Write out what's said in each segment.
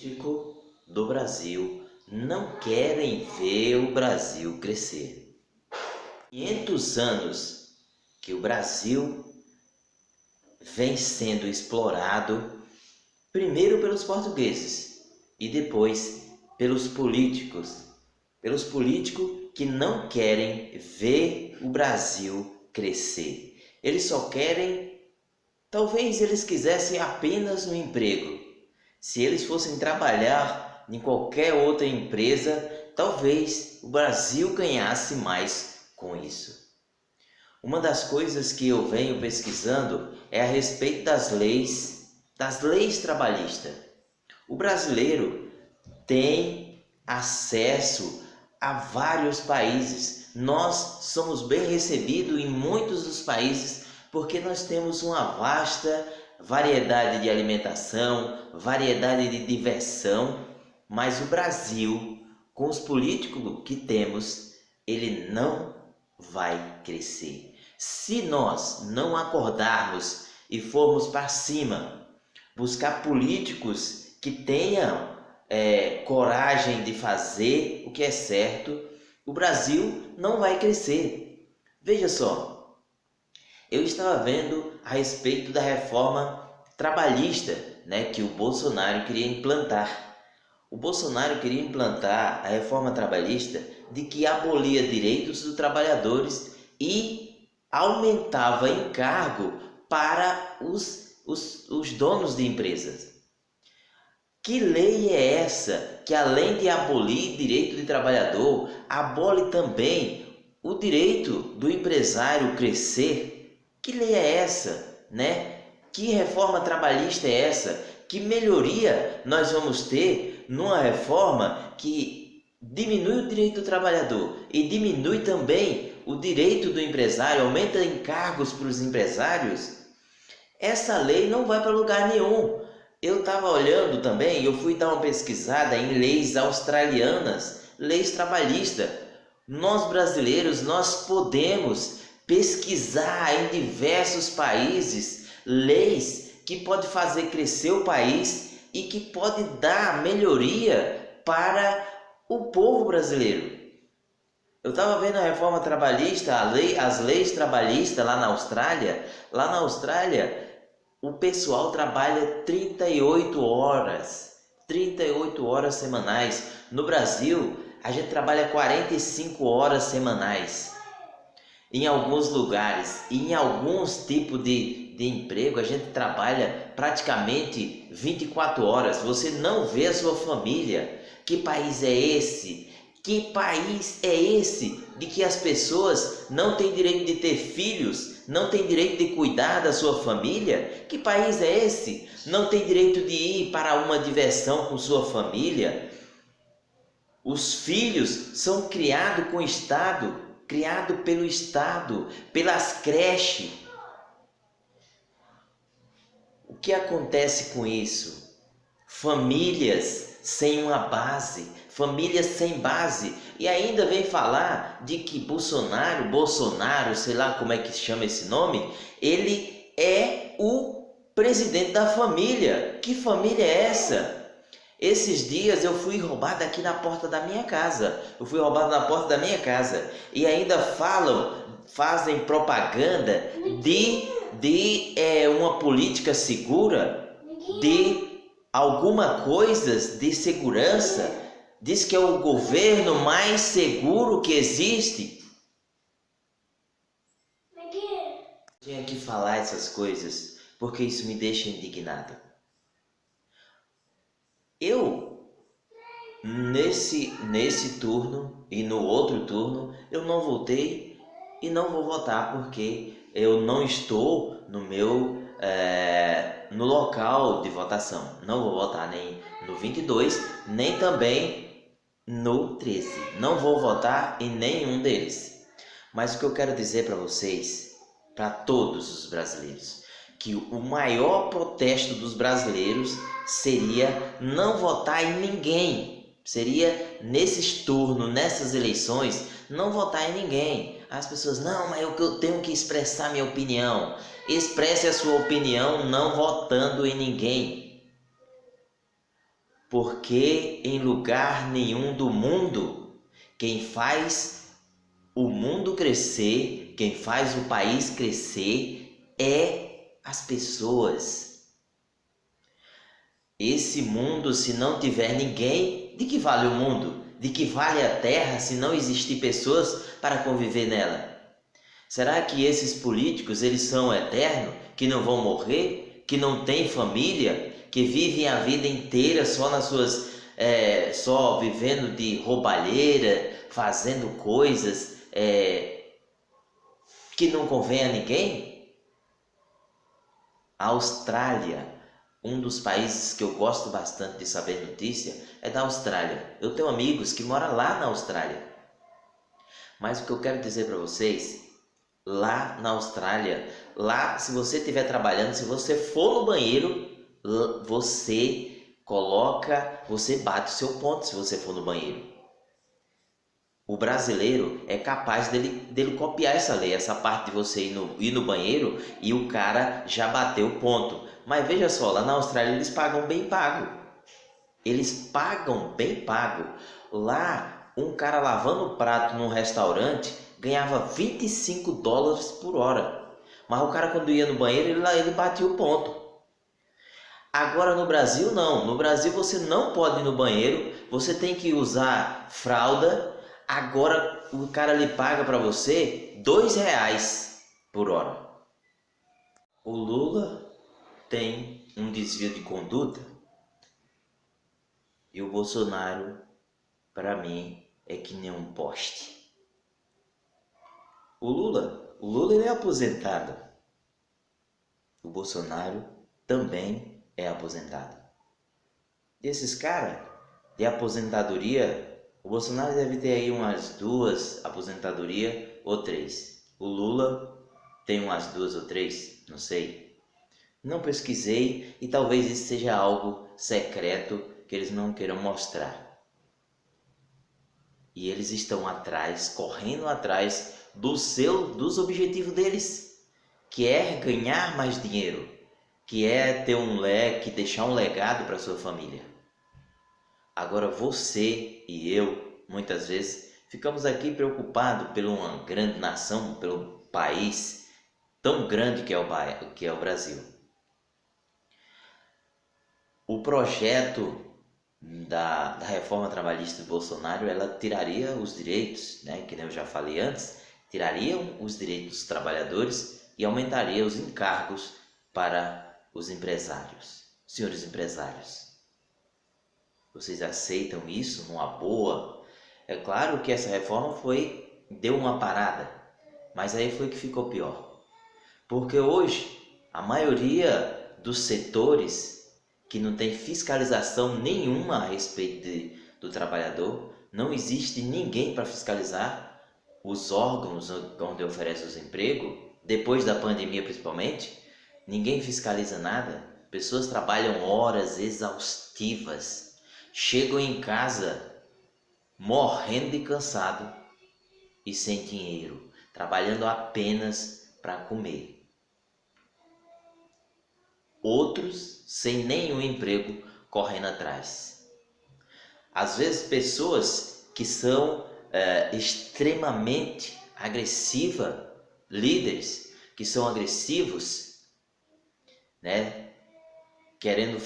Políticos do Brasil não querem ver o Brasil crescer. 500 anos que o Brasil vem sendo explorado, primeiro pelos portugueses e depois pelos políticos que não querem ver o Brasil crescer. Eles só querem, talvez eles quisessem apenas um emprego. Se eles fossem trabalhar em qualquer outra empresa, talvez o Brasil ganhasse mais com isso. Uma das coisas que eu venho pesquisando é a respeito das leis trabalhistas. O brasileiro tem acesso a vários países. Nós somos bem recebidos em muitos dos países porque nós temos uma vasta variedade de alimentação, variedade de diversão, mas o Brasil, com os políticos que temos, ele não vai crescer. Se nós não acordarmos e formos para cima, buscar políticos que tenham coragem de fazer o que é certo, o Brasil não vai crescer. Veja só, eu estava vendo a respeito da reforma trabalhista, que o Bolsonaro queria implantar. O Bolsonaro queria implantar a reforma trabalhista de que abolia direitos dos trabalhadores e aumentava encargo para os donos de empresas. Que lei é essa que, além de abolir direito de trabalhador, abole também o direito do empresário crescer? Que lei é essa, Que reforma trabalhista é essa? Que melhoria nós vamos ter numa reforma que diminui o direito do trabalhador e diminui também o direito do empresário, aumenta encargos para os empresários? Essa lei não vai para lugar nenhum. Eu estava olhando também, eu fui dar uma pesquisada em leis australianas, leis trabalhistas. Nós brasileiros, nós podemos pesquisar em diversos países leis que podem fazer crescer o país e que pode dar melhoria para o povo brasileiro. Eu estava vendo a reforma trabalhista, as leis trabalhistas lá na Austrália. Lá na Austrália, o pessoal trabalha 38 horas semanais. No Brasil, a gente trabalha 45 horas semanais. Em alguns lugares, em alguns tipos de emprego, a gente trabalha praticamente 24 horas. Você não vê a sua família. Que país é esse? Que país é esse de que as pessoas não têm direito de ter filhos, não têm direito de cuidar da sua família? Que país é esse? Não tem direito de ir para uma diversão com sua família? Os filhos são criados com o Estado, criado pelo Estado, pelas creches. O que acontece com isso? Famílias sem uma base, famílias sem base. E ainda vem falar de que Bolsonaro, sei lá como é que se chama esse nome, ele é o presidente da família. Que família é essa? Esses dias eu fui roubado aqui na porta da minha casa. E ainda fazem propaganda de uma política segura, de alguma coisa de segurança. Diz que é o governo mais seguro que existe. Eu tenho que falar essas coisas porque isso me deixa indignado. Eu, nesse turno e no outro turno, eu não votei e não vou votar porque eu não estou no local de votação. Não vou votar nem no 22, nem também no 13. Não vou votar em nenhum deles. Mas o que eu quero dizer para vocês, para todos os brasileiros, que o maior protesto dos brasileiros seria não votar em ninguém. Seria nesses turnos, nessas eleições, não votar em ninguém. As pessoas, não, mas eu tenho que expressar minha opinião. Expresse a sua opinião não votando em ninguém. porque em lugar nenhum do mundo, quem faz o mundo crescer, quem faz o país crescer é as pessoas. Esse mundo, se não tiver ninguém, de que vale o mundo? De que vale a terra se não existir pessoas para conviver nela? Será que esses políticos, eles são eternos, que não vão morrer, que não têm família, que vivem a vida inteira só nas suas, só vivendo de roubalheira, fazendo coisas que não convém a ninguém? A Austrália, um dos países que eu gosto bastante de saber notícia, é da Austrália. Eu tenho amigos que moram lá na Austrália. Mas o que eu quero dizer para vocês, lá na Austrália, lá se você estiver trabalhando, se você for no banheiro, você bate o seu ponto se você for no banheiro. O brasileiro é capaz dele copiar essa lei, essa parte de você ir no banheiro e o cara já bateu o ponto. Mas veja só, lá na Austrália eles pagam bem pago. Eles pagam bem pago. Lá, um cara lavando prato num restaurante ganhava $25 por hora. Mas o cara, quando ia no banheiro, ele batia o ponto. Agora no Brasil não. No Brasil você não pode ir no banheiro, você tem que usar fralda. Agora o cara lhe paga para você R$2 por hora. O Lula tem um desvio de conduta e o Bolsonaro, para mim, é que nem um poste. O Lula ele é aposentado. O Bolsonaro também é aposentado. E esses caras de aposentadoria, o Bolsonaro deve ter aí umas 2 aposentadorias ou 3. O Lula tem umas 2 ou 3, não sei. Não pesquisei e talvez isso seja algo secreto que eles não queiram mostrar. E eles estão atrás, correndo atrás dos objetivos deles, que é ganhar mais dinheiro, que é ter um leque, deixar um legado para sua família. Agora você e eu, muitas vezes, ficamos aqui preocupados por uma grande nação, pelo país tão grande que é o Brasil. O projeto da reforma trabalhista do Bolsonaro, ela tiraria os direitos, né, que eu já falei antes, tirariam os direitos dos trabalhadores e aumentaria os encargos para os empresários. Senhores empresários, vocês aceitam isso numa boa? É claro que essa reforma deu uma parada, mas aí foi que ficou pior. Porque hoje, a maioria dos setores que não tem fiscalização nenhuma a respeito do trabalhador, não existe ninguém para fiscalizar os órgãos onde oferece os empregos, depois da pandemia principalmente, ninguém fiscaliza nada. Pessoas trabalham horas exaustivas, chegam em casa morrendo de cansado e sem dinheiro, trabalhando apenas para comer. Outros sem nenhum emprego correndo atrás. Às vezes pessoas que são extremamente agressivas, líderes que são agressivos, né, querendo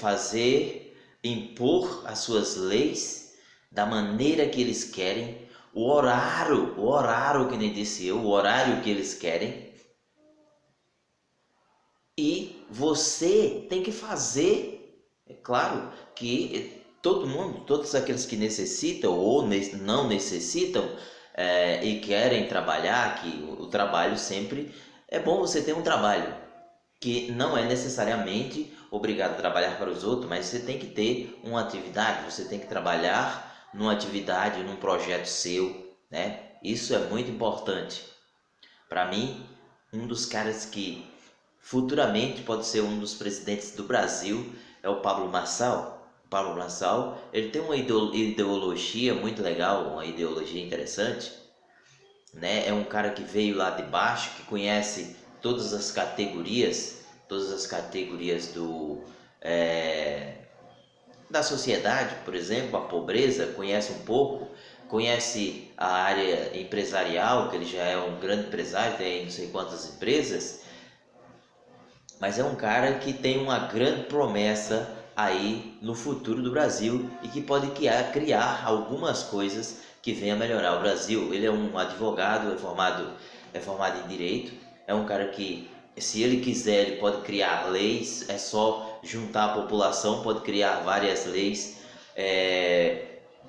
impor as suas leis da maneira que eles querem, o horário que nem disse eu, o horário que eles querem. E você tem que fazer, é claro que todo mundo, todos aqueles que necessitam ou não necessitam e querem trabalhar, que o trabalho sempre é bom você ter um trabalho, que não é necessariamente obrigado a trabalhar para os outros, mas você tem que ter uma atividade, você tem que trabalhar numa atividade, num projeto seu, né? Isso é muito importante. Para mim, um dos caras que futuramente pode ser um dos presidentes do Brasil é o Pablo Marçal. O Pablo Marçal, ele tem uma ideologia muito legal, uma ideologia interessante, né? É um cara que veio lá de baixo, que conhece todas as categorias da sociedade, por exemplo, a pobreza, conhece um pouco, conhece a área empresarial, que ele já é um grande empresário, tem não sei quantas empresas, mas é um cara que tem uma grande promessa aí no futuro do Brasil e que pode criar algumas coisas que venham a melhorar o Brasil. Ele é um advogado, é formado em direito, é um cara que, se ele quiser, ele pode criar leis, é só juntar a população, pode criar várias leis.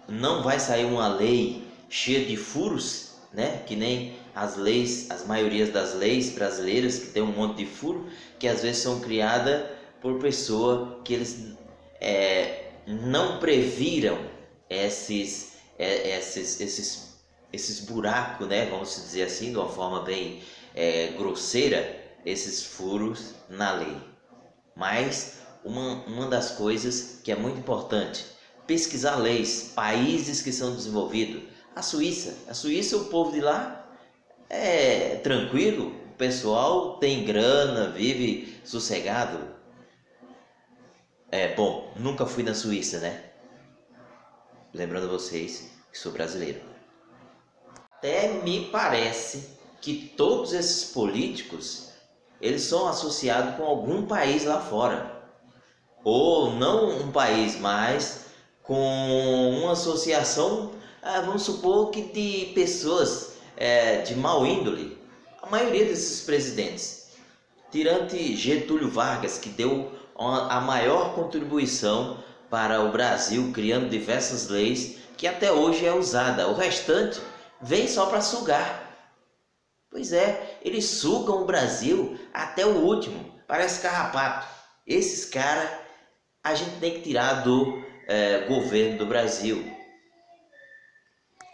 Não vai sair uma lei cheia de furos, né? Que nem as leis, as maiorias das leis brasileiras, que tem um monte de furo, que às vezes são criadas por pessoa que eles não previram esses buracos, né? Vamos dizer assim, de uma forma bem grosseira, esses furos na lei. Mas uma das coisas que é muito importante, pesquisar leis, países que são desenvolvidos. A Suíça, o povo de lá é tranquilo, o pessoal tem grana, vive sossegado. Bom, nunca fui na Suíça, né? Lembrando vocês que sou brasileiro. Até me parece que todos esses políticos, eles são associados com algum país lá fora. Ou não um país, mas com uma associação, vamos supor que de pessoas de mau índole. A maioria desses presidentes, tirando Getúlio Vargas, que deu a maior contribuição para o Brasil, criando diversas leis que até hoje é usada. O restante vem só para sugar. Pois é, eles sugam o Brasil até o último, parece carrapato. Esses caras a gente tem que tirar do governo do Brasil.